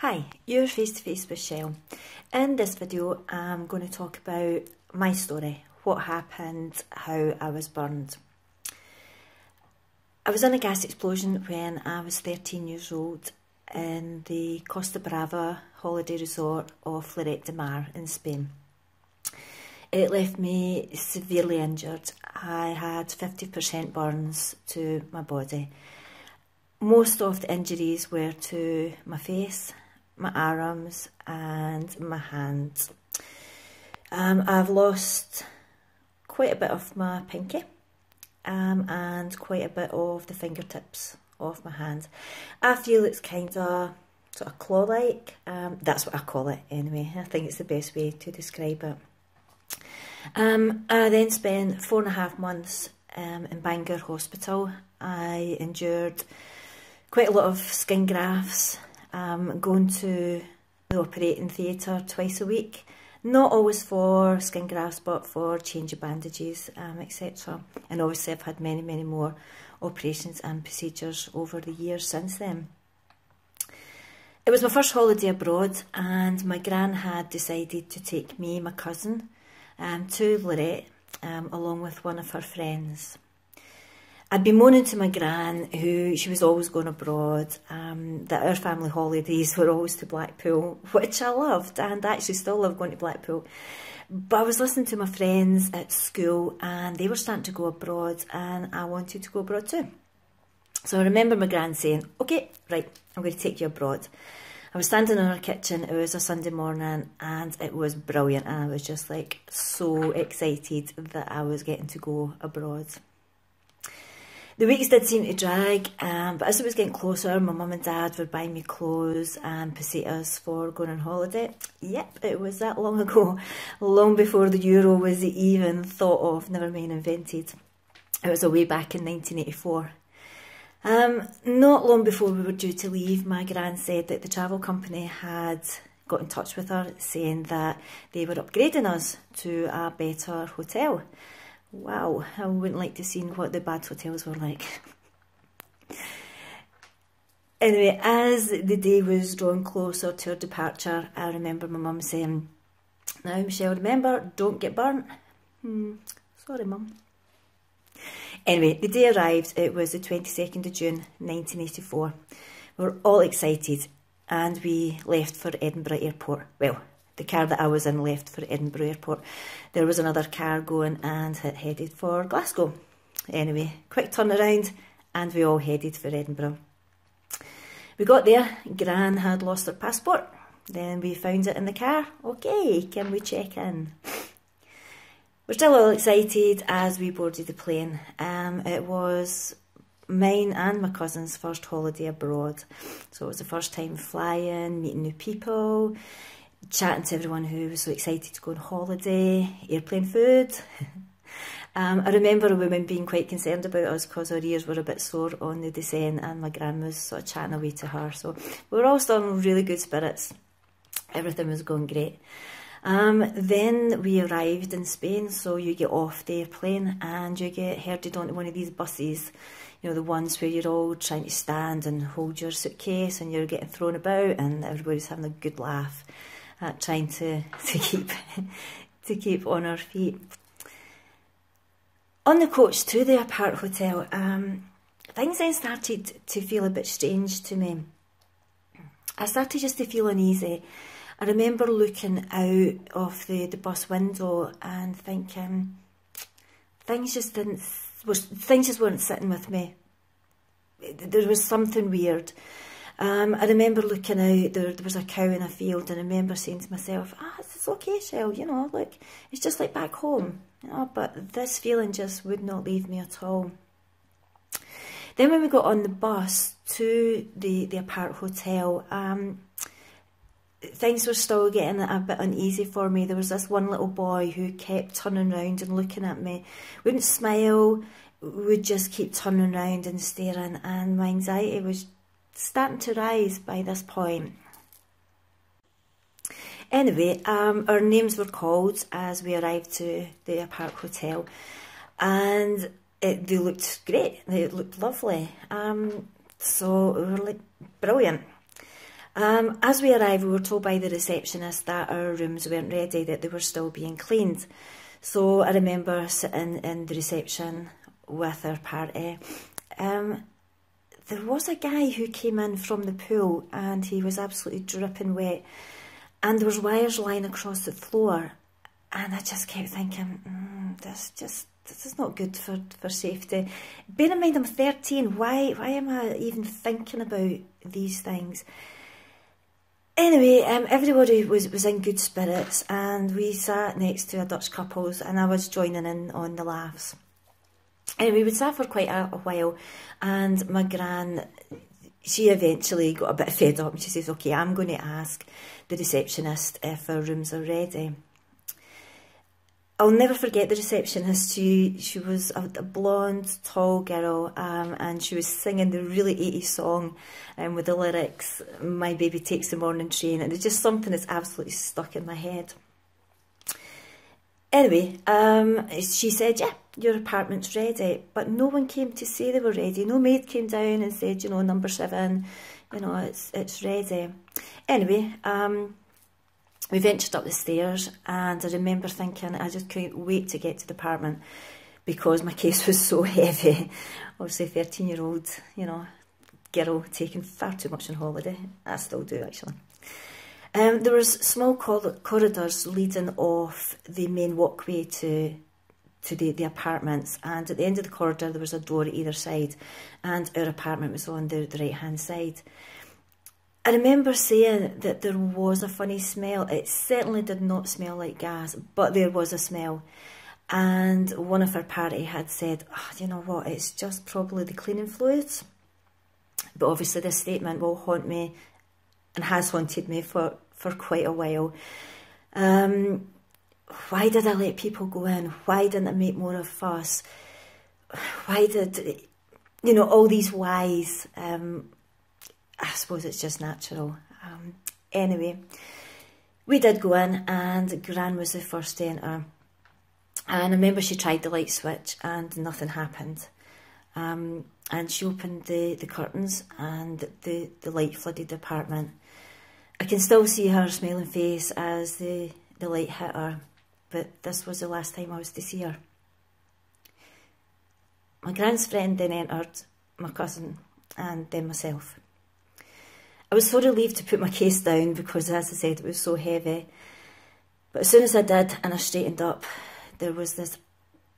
Hi, you're face to face with Shell. In this video I'm going to talk about my story, what happened, how I was burned. I was in a gas explosion when I was 13 years old in the Costa Brava holiday resort of Lloret de Mar in Spain. It left me severely injured. I had 50% burns to my body. Most of the injuries were to my face, my arms and my hands. I've lost quite a bit of my pinky and quite a bit of the fingertips of my hands. I feel it's kind of sort of claw-like. That's what I call it anyway. I think it's the best way to describe it. I then spent 4.5 months in Bangor Hospital. I endured quite a lot of skin grafts, going to the operating theatre twice a week, not always for skin grafts but for change of bandages, etc. And obviously I've had many more operations and procedures over the years since then. It was my first holiday abroad and my gran had decided to take me, my cousin, to Lloret along with one of her friends. I'd been moaning to my gran, who she was always going abroad, that our family holidays were always to Blackpool, which I loved and actually still love going to Blackpool. But I was listening to my friends at school and they were starting to go abroad and I wanted to go abroad too. So I remember my gran saying, okay, right, I'm going to take you abroad. I was standing in our kitchen, it was a Sunday morning and it was brilliant and I was just like so excited that I was getting to go abroad. The weeks did seem to drag, but as it was getting closer, my mum and dad were buying me clothes and pesetas for going on holiday. Yep, it was that long ago, long before the euro was even thought of, never mind invented. It was way back in 1984. Not long before we were due to leave, my gran said that the travel company had got in touch with her saying that they were upgrading us to a better hotel. Wow, I wouldn't like to see what the bad hotels were like. Anyway, as the day was drawing closer to our departure, I remember my mum saying, "Now Michelle, remember, don't get burnt." Sorry mum. Anyway, the day arrived, it was the 22nd of June 1984. We were all excited and we left for Edinburgh Airport. Well, the car that I was in left for Edinburgh Airport. There was another car going and it headed for Glasgow. Anyway, quick turnaround and we all headed for Edinburgh. We got there, Gran had lost her passport. Then we found it in the car. Okay, can we check in? We're still all excited as we boarded the plane. It was mine and my cousin's first holiday abroad. So it was the first time flying, meeting new people, chatting to everyone who was so excited to go on holiday, airplane food. I remember a woman being quite concerned about us because our ears were a bit sore on the descent and my gran was sort of chatting away to her. So we were all still in really good spirits. Everything was going great. Then we arrived in Spain, so you get off the airplane and you get herded onto one of these buses, you know, the ones where you're all trying to stand and hold your suitcase and you're getting thrown about and everybody's having a good laugh at trying to keep on our feet. On the coach to the apart hotel, things then started to feel a bit strange to me. I started just to feel uneasy. I remember looking out of the bus window and thinking things just weren't sitting with me. There was something weird. I remember looking out, there was a cow in a field and I remember saying to myself, it's okay, Shell, you know, look, it's just like back home. You know, but this feeling just would not leave me at all. Then when we got on the bus to the apart hotel, things were still getting a bit uneasy for me. There was this one little boy who kept turning around and looking at me, wouldn't smile, would just keep turning around and staring, and my anxiety was starting to rise by this point. Anyway, our names were called as we arrived to the apart hotel and they looked great, they looked lovely. So we were like, brilliant. As we arrived, we were told by the receptionist that our rooms weren't ready, that they were still being cleaned. So I remember sitting in the reception with our party. There was a guy who came in from the pool and he was absolutely dripping wet, and there was wires lying across the floor, and I just kept thinking, this is not good for safety. Bear in mind I'm 13, why am I even thinking about these things? Anyway, everybody was in good spirits, and we sat next to a Dutch couples, and I was joining in on the laughs. Anyway, we sat for quite a while, and my gran, she eventually got a bit fed up, and she says, okay, I'm going to ask the receptionist if our rooms are ready. I'll never forget the receptionist. She was a blonde, tall girl, and she was singing the really 80s song with the lyrics, "My baby takes the morning train," and it's just something that's absolutely stuck in my head. Anyway, she said, yeah, your apartment's ready, but no one came to say they were ready. No maid came down and said, you know, number 7, you know, it's ready. Anyway, we ventured up the stairs, and I remember thinking I just couldn't wait to get to the apartment because my case was so heavy. Obviously, 13-year-old, you know, girl taking far too much on holiday. I still do, actually. There was small corridors leading off the main walkway to the apartments, and at the end of the corridor there was a door at either side, and our apartment was on the right-hand side. I remember saying that there was a funny smell. It certainly did not smell like gas, but there was a smell. And one of our party had said, oh, you know what, it's just probably the cleaning fluids. But obviously this statement will haunt me and has haunted me for quite a while. Why did I let people go in? Why didn't I make more of a fuss? Why did, you know, all these whys? I suppose it's just natural. Anyway, we did go in, and Gran was the first to enter. And I remember she tried the light switch and nothing happened. And she opened the curtains, and the light flooded the apartment. I can still see her smiling face as the light hit her, but this was the last time I was to see her. My Gran's friend then entered, my cousin, and then myself. I was so relieved to put my case down because, as I said, it was so heavy. But as soon as I did and I straightened up, there was this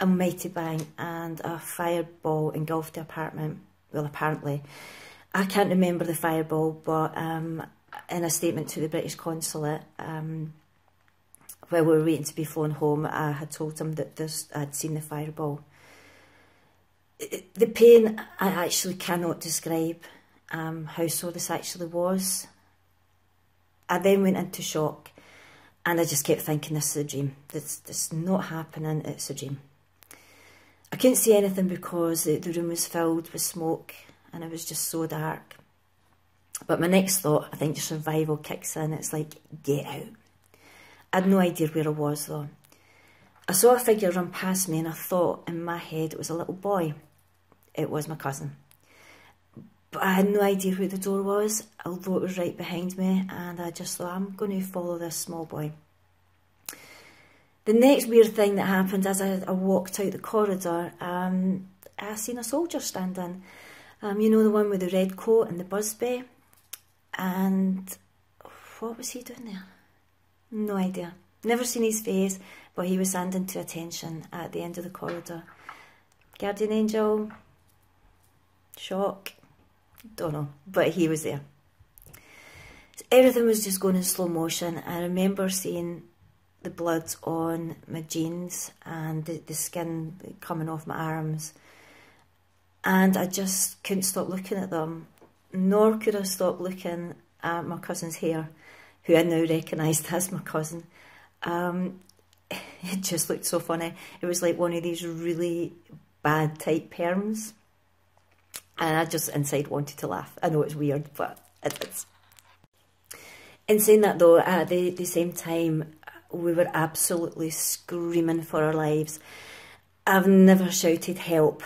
almighty bang, and a fireball engulfed the apartment. Well, apparently. I can't remember the fireball, but in a statement to the British consulate, while we were waiting to be flown home, I had told them that I'd seen the fireball. The pain I actually cannot describe. How sore this actually was. I then went into shock, and I just kept thinking, this is a dream. This is not happening, it's a dream. I couldn't see anything because the room was filled with smoke, and it was just so dark. But my next thought, I think your survival kicks in. It's like, get out. I had no idea where I was though. I saw a figure run past me, and I thought in my head it was a little boy. It was my cousin. But I had no idea where the door was, although it was right behind me, and I just thought, I'm going to follow this small boy. The next weird thing that happened as I walked out the corridor, I seen a soldier standing. You know, the one with the red coat and the busby? And what was he doing there? No idea. Never seen his face, but he was standing to attention at the end of the corridor. Guardian angel? Shock? Don't know, but he was there. So everything was just going in slow motion. I remember seeing the blood on my jeans and the skin coming off my arms, and I just couldn't stop looking at them, nor could I stop looking at my cousin's hair, who I now recognised as my cousin. It just looked so funny. It was like one of these really bad type perms. And I just inside wanted to laugh. I know it's weird, but it's. In saying that though, at the same time, we were absolutely screaming for our lives. I've never shouted help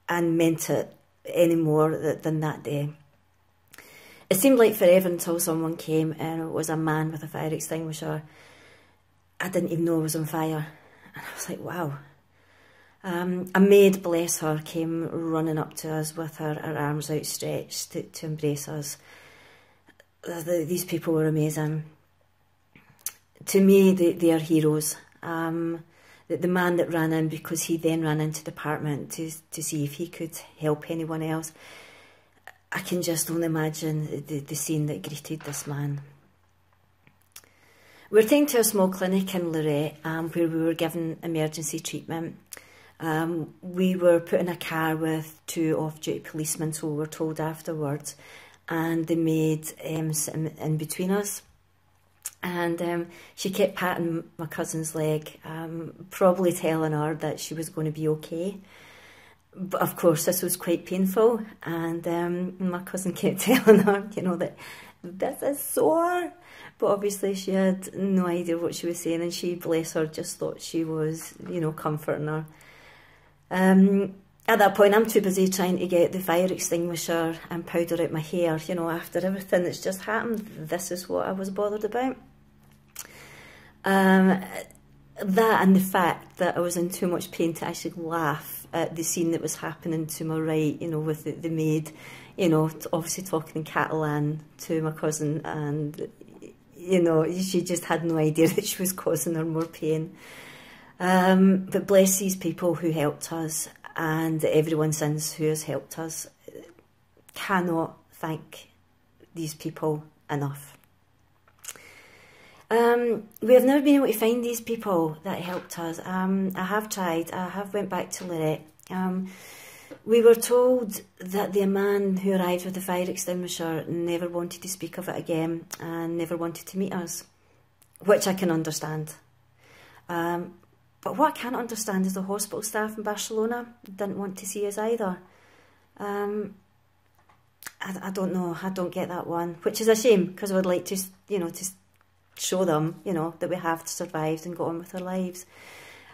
and meant it any more than that day. It seemed like forever until someone came, and it was a man with a fire extinguisher. I didn't even know it was on fire. And I was like, wow. A maid, bless her, came running up to us with her arms outstretched to embrace us. These people were amazing. To me, they are heroes. The man that ran in, because he then ran into the apartment to see if he could help anyone else. I can just only imagine the scene that greeted this man. We were taken to a small clinic in Lloret where we were given emergency treatment. We were put in a car with 2 off-duty policemen, so we were told afterwards, and they made sitting in between us. And she kept patting my cousin's leg, probably telling her that she was going to be okay. But of course, this was quite painful, and my cousin kept telling her, you know, that this is sore. But obviously she had no idea what she was saying, and she, bless her, just thought she was, you know, comforting her. At that point, I'm too busy trying to get the fire extinguisher and powder out my hair. You know, after everything that's just happened, this is what I was bothered about. That and the fact that I was in too much pain to actually laugh at the scene that was happening to my right, you know, with the maid, you know, obviously talking in Catalan to my cousin, and, you know, she just had no idea that she was causing her more pain. But bless these people who helped us, and everyone since who has helped us. Cannot thank these people enough. We have never been able to find these people that helped us. I have tried. I have went back to Lloret. We were told that the man who arrived with the fire extinguisher never wanted to speak of it again and never wanted to meet us, which I can understand. But what I can't understand is the hospital staff in Barcelona didn't want to see us either. I don't know. I don't get that one, which is a shame, because I would like to, you know, to show them, you know, that we have survived and got on with our lives.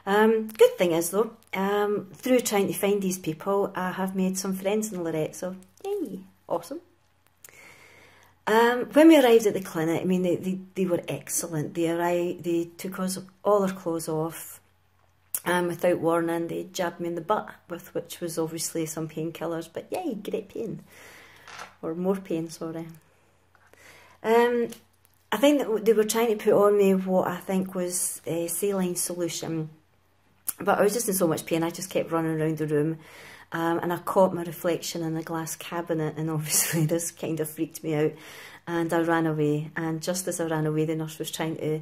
Good thing is, though, through trying to find these people, I have made some friends in Lloret, so yay, awesome. When we arrived at the clinic, I mean, they were excellent. They took us all our clothes off, without warning. They jabbed me in the butt, with which was obviously some painkillers, but yay, great pain, or more pain, sorry. I think that they were trying to put on me what I think was a saline solution, but I was just in so much pain, I just kept running around the room, and I caught my reflection in a glass cabinet, and obviously this kind of freaked me out, and I ran away. And just as I ran away, the nurse was trying to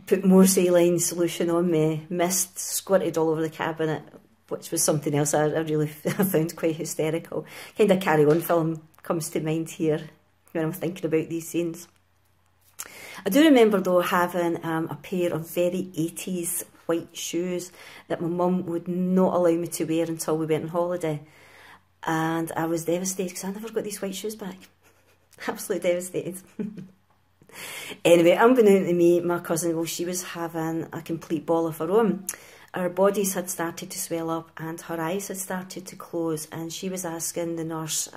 put more saline solution on me. Mist squirted all over the cabinet, which was something else I really found quite hysterical. Kind of Carry On film comes to mind here when I'm thinking about these scenes. I do remember, though, having a pair of very 80s white shoes that my mum would not allow me to wear until we went on holiday. And I was devastated because I never got these white shoes back. Absolutely devastated. Anyway, unbeknown to me, my cousin, well, she was having a complete ball of her own. Her bodies had started to swell up and her eyes had started to close, and she was asking the nurse,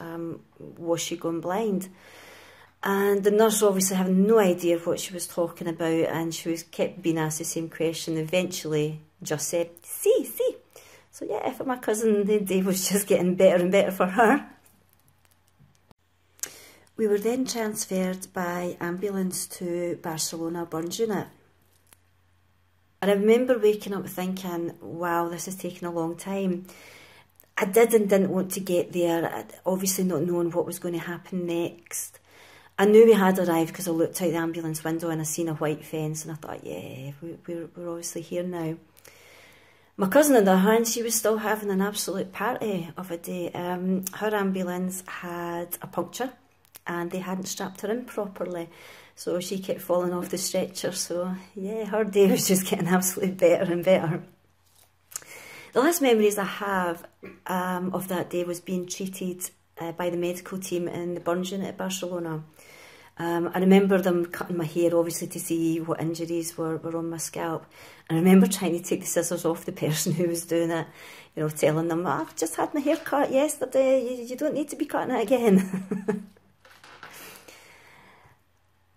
was she going blind? And the nurse obviously had no idea what she was talking about, and she kept being asked the same question. Eventually just said, see. So yeah, for my cousin, the day was just getting better and better for her. We were then transferred by ambulance to Barcelona Burns Unit. And I remember waking up thinking, wow, this is taking a long time. I did and didn't want to get there, obviously not knowing what was going to happen next. I knew we had arrived because I looked out the ambulance window and I seen a white fence, and I thought, yeah, we're obviously here now. My cousin, on the other hand, she was still having an absolute party of a day. Her ambulance had a puncture and they hadn't strapped her in properly, so she kept falling off the stretcher. So yeah, her day was just getting absolutely better and better. The last memories I have of that day was being treated by the medical team in the burns unit at Barcelona. I remember them cutting my hair, obviously, to see what injuries were on my scalp. And I remember trying to take the scissors off the person who was doing it, you know, telling them, I've just had my hair cut yesterday, you don't need to be cutting it again.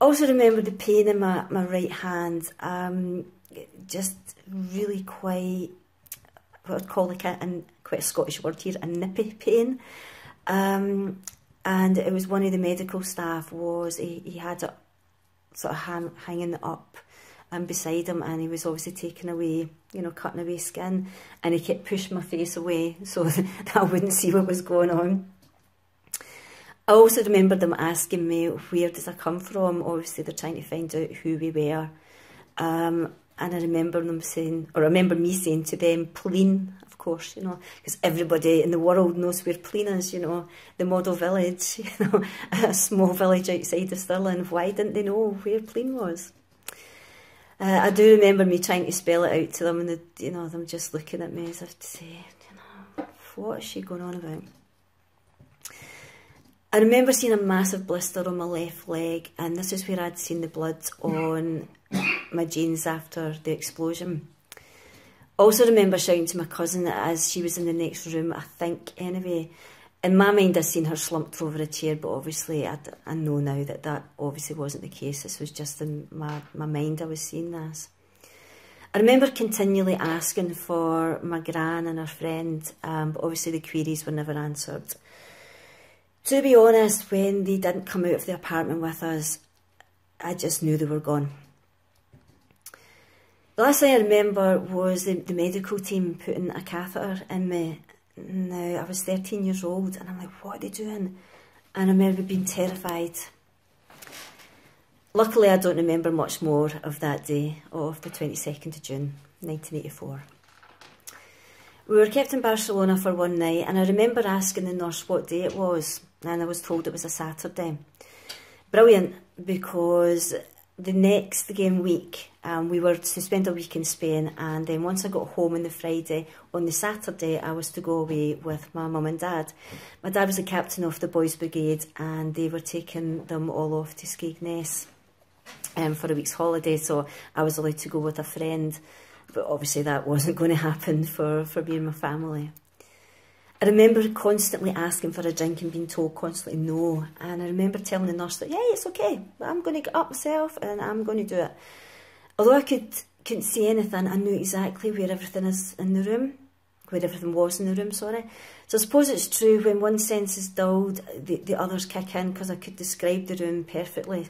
Also remember the pain in my right hand, just really quite, what I'd call like quite a Scottish word here, a nippy pain. And it was one of the medical staff he had it sort of hanging up beside him, and he was obviously taking away, you know, cutting away skin, and he kept pushing my face away so that I wouldn't see what was going on. I also remember them asking me, where does I come from? Obviously they're trying to find out who we were. And I remember them saying, or I remember me saying to them, Pleen, of course, you know, because everybody in the world knows where Pleen is, you know, the model village, you know, a small village outside of Stirling. Why didn't they know where Pleen was? I do remember me trying to spell it out to them, and you know, them just looking at me as if to say, you know, what is she going on about? I remember seeing a massive blister on my left leg, and this is where I'd seen the blood on my jeans after the explosion. I also remember shouting to my cousin as she was in the next room, I think anyway. In my mind I'd seen her slumped over a chair, but obviously I know now that obviously wasn't the case. This was just in my mind I was seeing this. I remember continually asking for my gran and her friend, but obviously the queries were never answered. To be honest, when they didn't come out of the apartment with us, I just knew they were gone. The last thing I remember was the medical team putting a catheter in me. Now, I was 13 years old, and I'm like, what are they doing? And I remember being terrified. Luckily, I don't remember much more of that day, of the 22nd of June, 1984. We were kept in Barcelona for one night, and I remember asking the nurse what day it was, and I was told it was a Saturday. Brilliant, because the next game week, we were to spend a week in Spain, and then once I got home on the Friday, on the Saturday I was to go away with my mum and dad. My dad was the captain of the Boys Brigade, and they were taking them all off to Skegness for a week's holiday, so I was allowed to go with a friend, but obviously that wasn't going to happen for me and my family. I remember constantly asking for a drink and being told constantly no, and I remember telling the nurse that, yeah, it's okay, I'm going to get up myself and I'm going to do it. Although I couldn't see anything, I knew exactly where everything is in the room, where everything was in the room, sorry. So I suppose it's true, when one sense is dulled, the others kick in, because I could describe the room perfectly.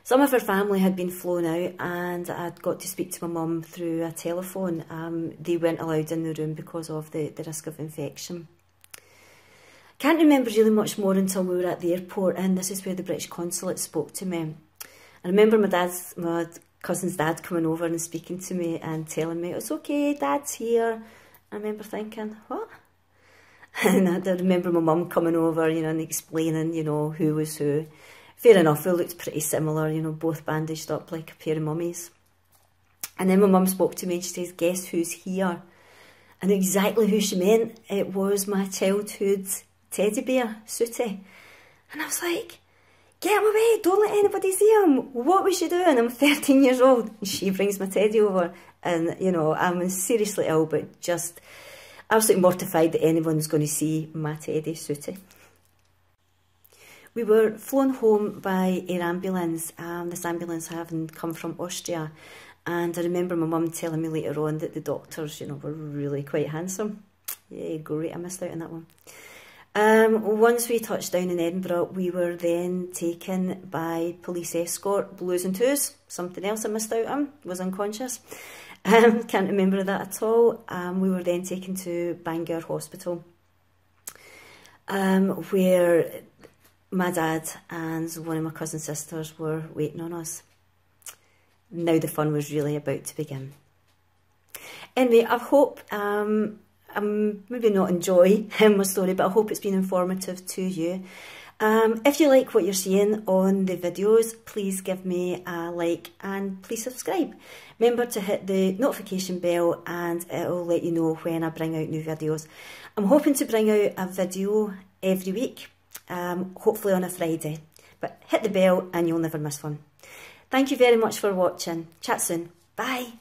Some of her family had been flown out, and I'd got to speak to my mum through a telephone. They weren't allowed in the room because of the risk of infection. Can't remember really much more until we were at the airport, and this is where the British consulate spoke to me. I remember my cousin's dad coming over and speaking to me and telling me, it's okay, Dad's here. I remember thinking, what? And I remember my mum coming over, you know, and explaining, you know, who was who. Fair enough, we looked pretty similar, you know, both bandaged up like a pair of mummies. And then my mum spoke to me and she says, guess who's here? I knew exactly who she meant. It was my childhood teddy bear, Sooty. And I was like, get him away, don't let anybody see him. What was she doing? I'm 13 years old. And she brings my teddy over. And, you know, I'm seriously ill, but just absolutely mortified that anyone's going to see my teddy, Sooty. We were flown home by air ambulance, this ambulance having come from Austria, and I remember my mum telling me later on that the doctors, you know, were really quite handsome. Yeah, great, I missed out on that one. Once we touched down in Edinburgh, we were then taken by police escort, blues and twos, something else I missed out on, was unconscious. Can't remember that at all. We were then taken to Bangor Hospital, where my dad and one of my cousin sisters were waiting on us. Now the fun was really about to begin. Anyway, I hope, maybe not enjoy my story, but I hope it's been informative to you. If you like what you're seeing on the videos, please give me a like and please subscribe. Remember to hit the notification bell and it'll let you know when I bring out new videos. I'm hoping to bring out a video every week. Hopefully on a Friday, but hit the bell and you'll never miss one. Thank you very much for watching. Chat soon. Bye.